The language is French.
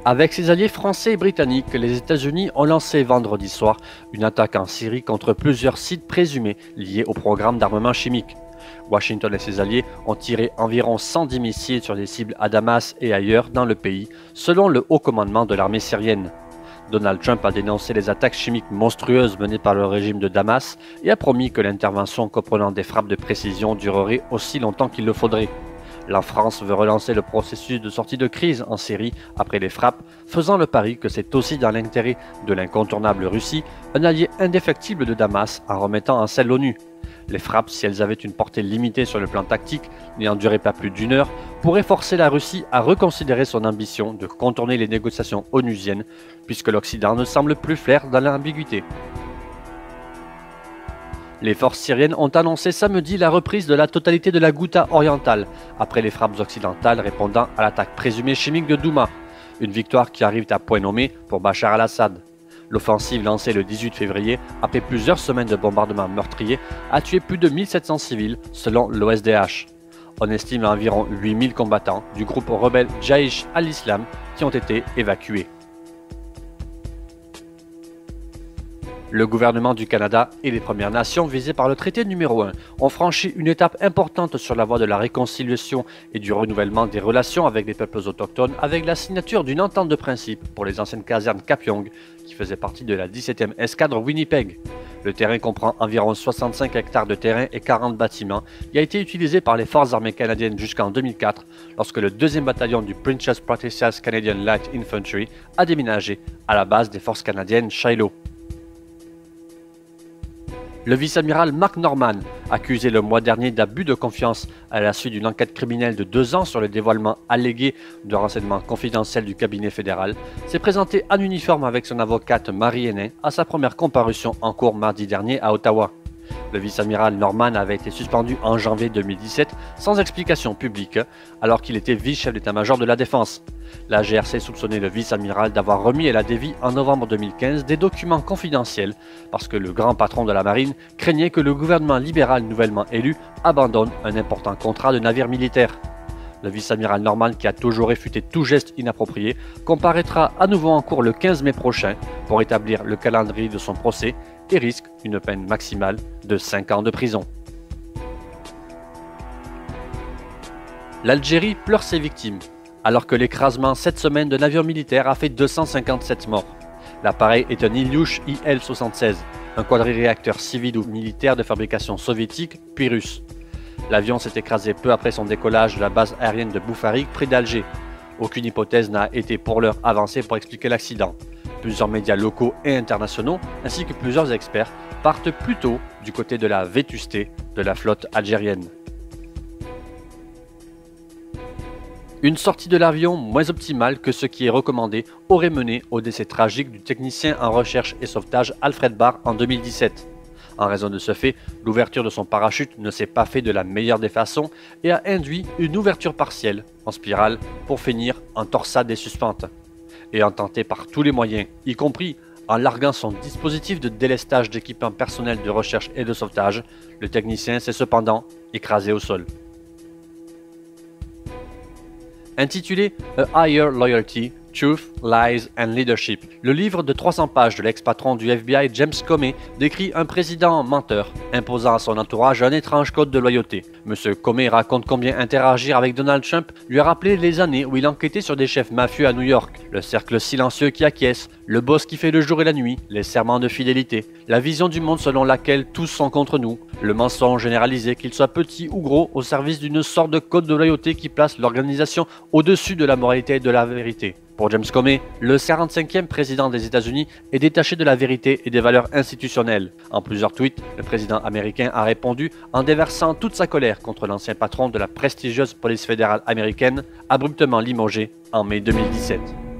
Avec ses alliés français et britanniques, les États-Unis ont lancé vendredi soir une attaque en Syrie contre plusieurs sites présumés liés au programme d'armement chimique. Washington et ses alliés ont tiré environ 110 missiles sur des cibles à Damas et ailleurs dans le pays, selon le haut commandement de l'armée syrienne. Donald Trump a dénoncé les attaques chimiques monstrueuses menées par le régime de Damas et a promis que l'intervention comprenant des frappes de précision durerait aussi longtemps qu'il le faudrait. La France veut relancer le processus de sortie de crise en Syrie après les frappes, faisant le pari que c'est aussi dans l'intérêt de l'incontournable Russie, un allié indéfectible de Damas en remettant en selle l'ONU. Les frappes, si elles avaient une portée limitée sur le plan tactique, n'ayant duré pas plus d'une heure, pourraient forcer la Russie à reconsidérer son ambition de contourner les négociations onusiennes, puisque l'Occident ne semble plus flair dans l'ambiguïté. Les forces syriennes ont annoncé samedi la reprise de la totalité de la Ghouta orientale, après les frappes occidentales répondant à l'attaque présumée chimique de Douma, une victoire qui arrive à point nommé pour Bachar al-Assad. L'offensive lancée le 18 février, après plusieurs semaines de bombardements meurtriers, a tué plus de 1700 civils selon l'OSDH. On estime environ 8000 combattants du groupe rebelle Jaïch al-Islam qui ont été évacués. Le gouvernement du Canada et les Premières Nations visées par le traité numéro 1 ont franchi une étape importante sur la voie de la réconciliation et du renouvellement des relations avec les peuples autochtones avec la signature d'une entente de principe pour les anciennes casernes Cap Yonge qui faisaient partie de la 17e escadre Winnipeg. Le terrain comprend environ 65 hectares de terrain et 40 bâtiments et a été utilisé par les forces armées canadiennes jusqu'en 2004 lorsque le 2e bataillon du Princess Patricia's Canadian Light Infantry a déménagé à la base des forces canadiennes Shiloh. Le vice-amiral Mark Norman, accusé le mois dernier d'abus de confiance à la suite d'une enquête criminelle de 2 ans sur le dévoilement allégué de renseignements confidentiels du cabinet fédéral, s'est présenté en uniforme avec son avocate Marie Henin à sa première comparution en cours mardi dernier à Ottawa. Le vice-amiral Norman avait été suspendu en janvier 2017 sans explication publique, alors qu'il était vice-chef d'état-major de la Défense. La GRC soupçonnait le vice-amiral d'avoir remis à la Dévie en novembre 2015 des documents confidentiels parce que le grand patron de la marine craignait que le gouvernement libéral nouvellement élu abandonne un important contrat de navire militaire. Le vice-amiral Norman, qui a toujours réfuté tout geste inapproprié, comparaîtra à nouveau en cours le 15 mai prochain pour établir le calendrier de son procès et risque une peine maximale de 5 ans de prison. L'Algérie pleure ses victimes, alors que l'écrasement cette semaine de navires militaires a fait 257 morts. L'appareil est un Ilyush IL-76, un quadriréacteur civil ou militaire de fabrication soviétique puis russe. L'avion s'est écrasé peu après son décollage de la base aérienne de Boufarik près d'Alger. Aucune hypothèse n'a été pour l'heure avancée pour expliquer l'accident. Plusieurs médias locaux et internationaux, ainsi que plusieurs experts, partent plutôt du côté de la vétusté de la flotte algérienne. Une sortie de l'avion moins optimale que ce qui est recommandé aurait mené au décès tragique du technicien en recherche et sauvetage Alfred Barr en 2017. En raison de ce fait, l'ouverture de son parachute ne s'est pas fait de la meilleure des façons et a induit une ouverture partielle, en spirale, pour finir en torsade et suspente. Ayant tenté par tous les moyens, y compris en larguant son dispositif de délestage d'équipements personnels de recherche et de sauvetage, le technicien s'est cependant écrasé au sol. Intitulé A Higher Loyalty, Truth, Lies and Leadership, le livre de 300 pages de l'ex-patron du FBI James Comey décrit un président menteur, imposant à son entourage un étrange code de loyauté. M. Comey raconte combien interagir avec Donald Trump lui a rappelé les années où il enquêtait sur des chefs mafieux à New York, le cercle silencieux qui acquiesce, le boss qui fait le jour et la nuit, les serments de fidélité, la vision du monde selon laquelle tous sont contre nous, le mensonge généralisé qu'il soit petit ou gros au service d'une sorte de code de loyauté qui place l'organisation au-dessus de la moralité et de la vérité. Pour James Comey, le 45e président des États-Unis est détaché de la vérité et des valeurs institutionnelles. En plusieurs tweets, le président américain a répondu en déversant toute sa colère contre l'ancien patron de la prestigieuse police fédérale américaine, abruptement limogé en mai 2017.